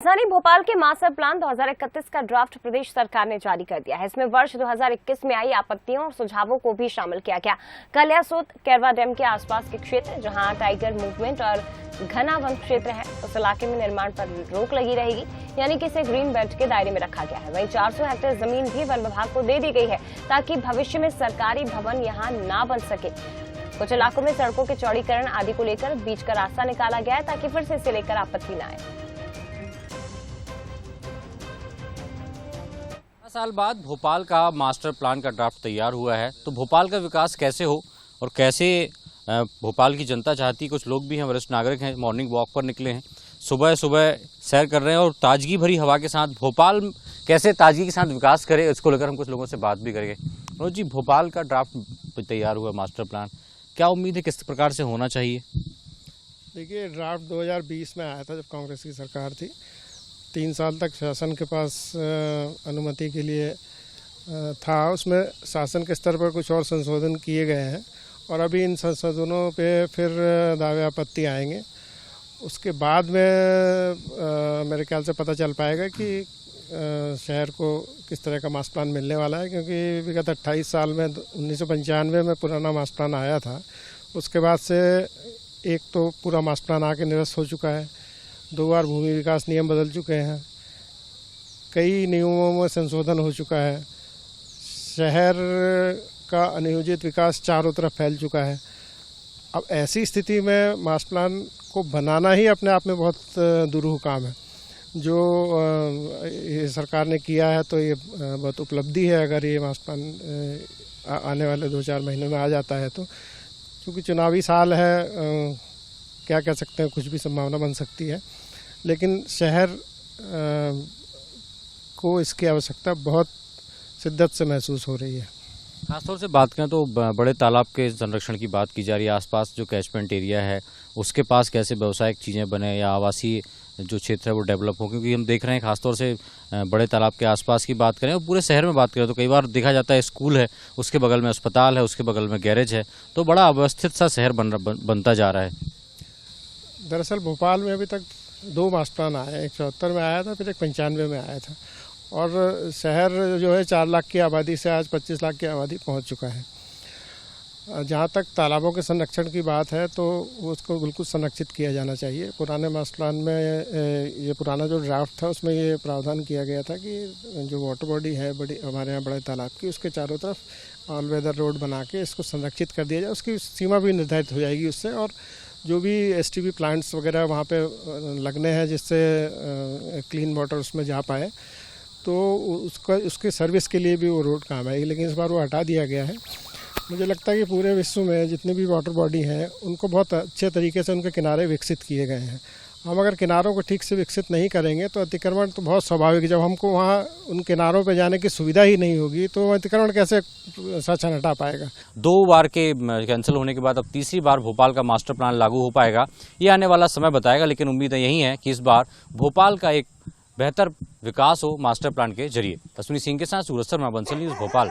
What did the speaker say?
राजधानी भोपाल के master plan 2031 का ड्राफ्ट प्रदेश सरकार ने जारी कर दिया है। इसमें वर्ष 2021 में आई आपत्तियों और सुझावों को भी शामिल किया गया। कलियासोत कैरवा डैम के आसपास के क्षेत्र जहां टाइगर मूवमेंट और घना वन क्षेत्र है, उस इलाके में निर्माण पर रोक लगी रहेगी, यानी कि इसे ग्रीन बेल्ट के दायरे में रखा गया है। वहीं 400 हेक्टेयर जमीन भी वन विभाग को दे दी गई है ताकि भविष्य में सरकारी भवन यहाँ न बन सके। कुछ इलाकों में सड़कों के चौड़ीकरण आदि को लेकर बीच का रास्ता निकाला गया है ताकि फिर से इसे लेकर आपत्ति न आए। साल बाद भोपाल का मास्टर प्लान का ड्राफ्ट तैयार हुआ है, तो भोपाल का विकास कैसे हो और कैसे भोपाल की जनता चाहती है। कुछ लोग भी हैं, वरिष्ठ नागरिक हैं, मॉर्निंग वॉक पर निकले हैं, सुबह सुबह सैर कर रहे हैं और ताजगी भरी हवा के साथ भोपाल कैसे ताजगी के साथ विकास करे, इसको लेकर हम कुछ लोगों से बात भी करेंगे। मनोज जी, भोपाल का ड्राफ्ट तैयार हुआ मास्टर प्लान, क्या उम्मीद है, किस प्रकार से होना चाहिए? देखिए, ड्राफ्ट 2020 में आया था जब कांग्रेस की सरकार थी। 3 साल तक शासन के पास अनुमति के लिए था। उसमें शासन के स्तर पर कुछ और संशोधन किए गए हैं और अभी इन संशोधनों पे फिर दावे आपत्ति आएंगे। उसके बाद में मेरे ख्याल से पता चल पाएगा कि शहर को किस तरह का मास्टर प्लान मिलने वाला है, क्योंकि विगत 28 साल में 1995 में पुराना मास्टर प्लान आया था। उसके बाद से एक तो पूरा मास्टर प्लान आके निरस्त हो चुका है, 2 बार भूमि विकास नियम बदल चुके हैं, कई नियमों में संशोधन हो चुका है, शहर का अनियोजित विकास चारों तरफ फैल चुका है। अब ऐसी स्थिति में मास्टर प्लान को बनाना ही अपने आप में बहुत दुरूह काम है। जो ये सरकार ने किया है तो ये बहुत उपलब्धि है। अगर ये मास्टर प्लान आने वाले 2-4 महीनों में आ जाता है तो, क्योंकि चुनावी साल है, क्या कह सकते हैं, कुछ भी संभावना बन सकती है, लेकिन शहर को इसकी आवश्यकता बहुत शिद्दत से महसूस हो रही है। खासतौर से बात करें तो बड़े तालाब के संरक्षण की बात की जा रही है। आसपास जो कैचमेंट एरिया है उसके पास कैसे व्यावसायिक चीज़ें बने या आवासीय जो क्षेत्र है वो डेवलप हो, क्योंकि हम देख रहे हैं खासतौर से बड़े तालाब के आसपास की बात करें और पूरे शहर में बात करें तो कई बार देखा जाता है स्कूल है, उसके बगल में अस्पताल है, उसके बगल में गैरेज है, तो बड़ा अव्यवस्थित सा शहर बनता जा रहा है। दरअसल भोपाल में अभी तक 2 मास्टर प्लान आए, एक 74 में आया था, फिर एक 95 में आया था, और शहर जो है 4 लाख की आबादी से आज 25 लाख की आबादी पहुंच चुका है। जहां तक तालाबों के संरक्षण की बात है तो उसको बिल्कुल संरक्षित किया जाना चाहिए। पुराने मास्टर प्लान में ये पुराना जो ड्राफ्ट था उसमें ये प्रावधान किया गया था कि जो वाटर बॉडी है बड़ी हमारे यहाँ बड़े तालाब की, उसके चारों तरफ ऑल वेदर रोड बना के इसको संरक्षित कर दिया जाए। उसकी सीमा भी निर्धारित हो जाएगी उससे, और जो भी STP प्लांट्स वगैरह वहाँ पे लगने हैं जिससे क्लीन वाटर उसमें जा पाए, तो उसके सर्विस के लिए भी वो रोड काम आएगी। लेकिन इस बार वो हटा दिया गया है। मुझे लगता है कि पूरे विश्व में जितने भी वाटर बॉडी हैं उनको बहुत अच्छे तरीके से उनके किनारे विकसित किए गए हैं। हम अगर किनारों को ठीक से विकसित नहीं करेंगे तो अतिक्रमण तो बहुत स्वाभाविक है। जब हमको वहाँ उन किनारों पे जाने की सुविधा ही नहीं होगी तो अतिक्रमण कैसे शासन हटा पाएगा। 2 बार के कैंसिल होने के बाद अब तीसरी बार भोपाल का मास्टर प्लान लागू हो पाएगा, ये आने वाला समय बताएगा, लेकिन उम्मीद यही है कि इस बार भोपाल का एक बेहतर विकास हो मास्टर प्लान के जरिए। अश्विनी सिंह के साथ सूरज शर्मा, बंसल न्यूज़, भोपाल।